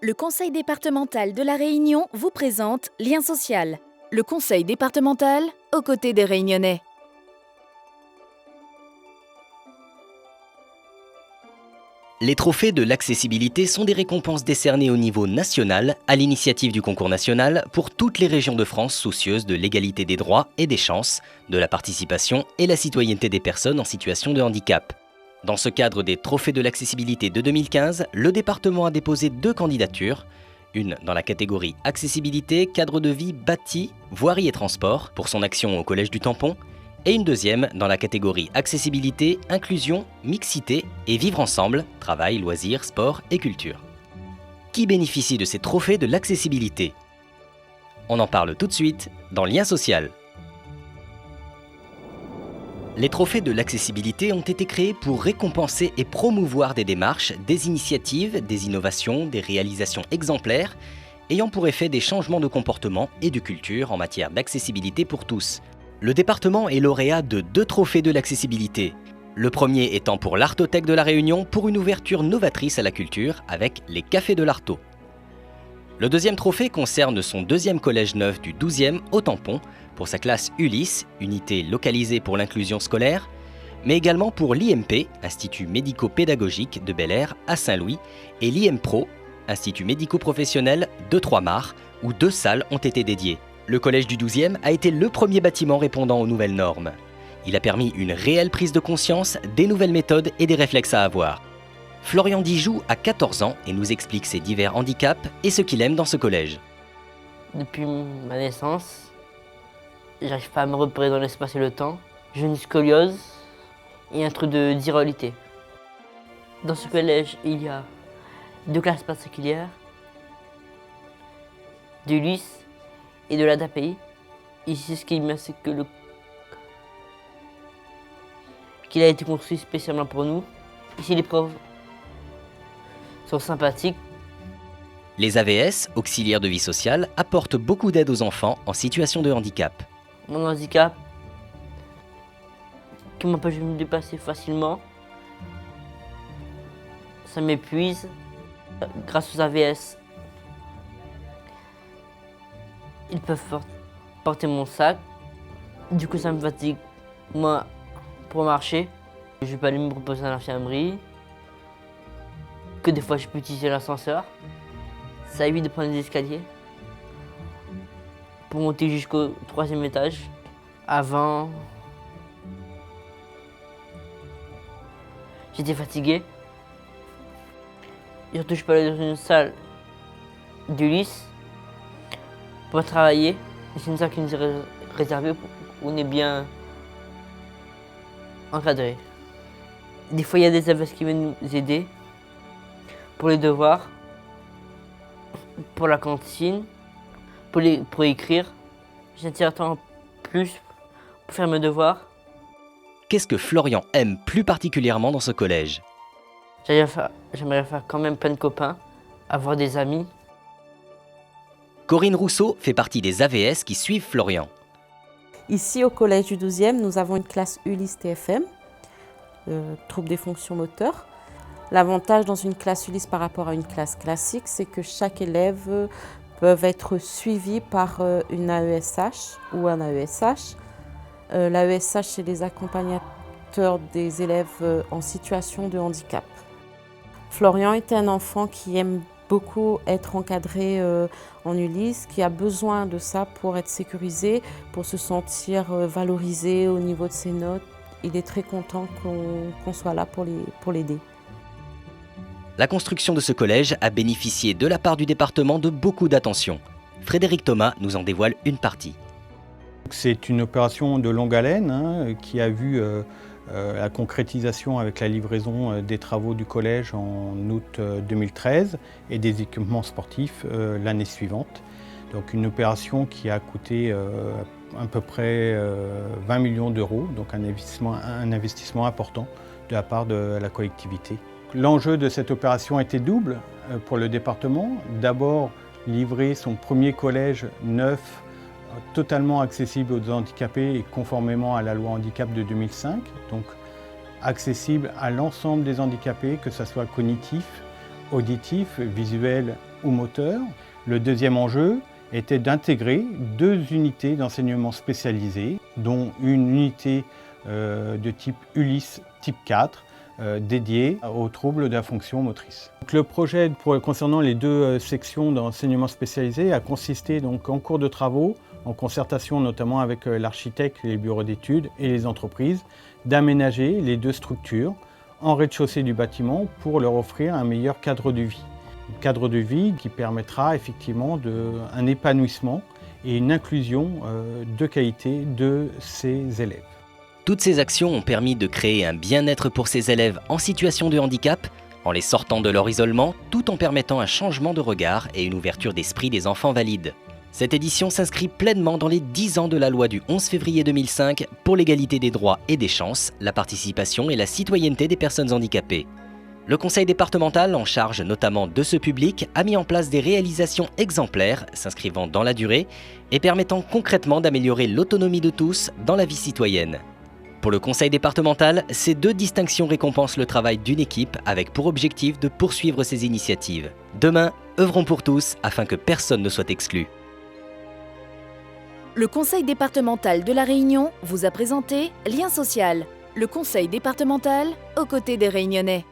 Le Conseil départemental de La Réunion vous présente Lien social. Le Conseil départemental aux côtés des Réunionnais. Les trophées de l'accessibilité sont des récompenses décernées au niveau national, à l'initiative du concours national, pour toutes les régions de France soucieuses de l'égalité des droits et des chances, de la participation et la citoyenneté des personnes en situation de handicap. Dans ce cadre des trophées de l'accessibilité de 2015, le département a déposé 2 candidatures, une dans la catégorie accessibilité, cadre de vie bâti, voirie et transport, pour son action au Collège du Tampon, et une deuxième dans la catégorie accessibilité, inclusion, mixité et vivre ensemble, travail, loisirs, sport et culture. Qui bénéficie de ces trophées de l'accessibilité? On en parle tout de suite dans Lien social. Les trophées de l'accessibilité ont été créés pour récompenser et promouvoir des démarches, des initiatives, des innovations, des réalisations exemplaires, ayant pour effet des changements de comportement et de culture en matière d'accessibilité pour tous. Le département est lauréat de 2 trophées de l'accessibilité. Le premier étant pour l'Artothèque de La Réunion pour une ouverture novatrice à la culture avec les Cafés de l'Arto. Le deuxième trophée concerne son 2e collège neuf du 12e au Tampon pour sa classe Ulysse, unité localisée pour l'inclusion scolaire, mais également pour l'IMP, Institut médico-pédagogique de Bel-Air à Saint-Louis, et l'IMPRO, Institut médico-professionnel de Trois-Mars, où 2 salles ont été dédiées. Le collège du 12e a été le premier bâtiment répondant aux nouvelles normes. Il a permis une réelle prise de conscience des nouvelles méthodes et des réflexes à avoir. Florian Dijoux a 14 ans et nous explique ses divers handicaps et ce qu'il aime dans ce collège. Depuis ma naissance, j'arrive pas à me repérer dans l'espace et le temps. J'ai une scoliose et un truc de d'irréalité. Dans ce collège, il y a 2 classes particulières, de l'ULIS et de l'ADAPI. Ici, ce qui est bien, c'est que qu'il a été construit spécialement pour nous. Ici, les profs sont sympathiques. Les AVS, auxiliaires de vie sociale, apportent beaucoup d'aide aux enfants en situation de handicap. Mon handicap, qui m'empêche de me dépasser facilement, ça m'épuise. Grâce aux AVS, ils peuvent porter mon sac. Du coup, ça me fatigue, moi, pour marcher. Je vais pas aller me reposer à l'infirmerie. Que des fois, je peux utiliser l'ascenseur. Ça évite de prendre des escaliers pour monter jusqu'au 3e étage. Avant, j'étais fatigué. Et surtout, je peux aller dans une salle d'Ulysse pour travailler. C'est une salle qui nous est réservée où on est bien encadré. Des fois, il y a des AVS qui viennent nous aider pour les devoirs, pour la cantine, pour écrire. J'ai un temps plus pour faire mes devoirs. Qu'est-ce que Florian aime plus particulièrement dans ce collège? J'aimerais faire quand même plein de copains, avoir des amis. Corinne Rousseau fait partie des AVS qui suivent Florian. Ici, au collège du 12e, nous avons une classe Ulysse TFM, trouble des fonctions moteurs. L'avantage dans une classe Ulysse par rapport à une classe classique, c'est que chaque élève peut être suivi par une AESH ou un AESH. L'AESH, c'est les accompagnateurs des élèves en situation de handicap. Florian est un enfant qui aime beaucoup être encadré en Ulysse, qui a besoin de ça pour être sécurisé, pour se sentir valorisé au niveau de ses notes. Il est très content qu'on soit là pour l'aider. La construction de ce collège a bénéficié de la part du département de beaucoup d'attention. Frédéric Thomas nous en dévoile une partie. C'est une opération de longue haleine qui a vu la concrétisation avec la livraison des travaux du collège en août 2013 et des équipements sportifs l'année suivante. Donc une opération qui a coûté à peu près 20 millions d'euros, donc un investissement important de la part de la collectivité. L'enjeu de cette opération était double pour le département. D'abord, livrer son premier collège neuf, totalement accessible aux handicapés et conformément à la loi handicap de 2005. Donc accessible à l'ensemble des handicapés, que ce soit cognitif, auditif, visuel ou moteur. Le deuxième enjeu était d'intégrer 2 unités d'enseignement spécialisées, dont une unité de type Ulysse type 4, dédiée aux troubles de la fonction motrice. Donc, le projet concernant les 2 sections d'enseignement spécialisé a consisté donc, en cours de travaux, en concertation notamment avec l'architecte, les bureaux d'études et les entreprises, d'aménager les 2 structures en rez-de-chaussée du bâtiment pour leur offrir un meilleur cadre de vie. Un cadre de vie qui permettra effectivement un épanouissement et une inclusion de qualité de ces élèves. Toutes ces actions ont permis de créer un bien-être pour ces élèves en situation de handicap, en les sortant de leur isolement, tout en permettant un changement de regard et une ouverture d'esprit des enfants valides. Cette édition s'inscrit pleinement dans les 10 ans de la loi du 11 février 2005 pour l'égalité des droits et des chances, la participation et la citoyenneté des personnes handicapées. Le conseil départemental, en charge notamment de ce public, a mis en place des réalisations exemplaires, s'inscrivant dans la durée et permettant concrètement d'améliorer l'autonomie de tous dans la vie citoyenne. Pour le conseil départemental, ces 2 distinctions récompensent le travail d'une équipe avec pour objectif de poursuivre ces initiatives. Demain, œuvrons pour tous afin que personne ne soit exclu. Le conseil départemental de La Réunion vous a présenté Lien social, le conseil départemental aux côtés des Réunionnais.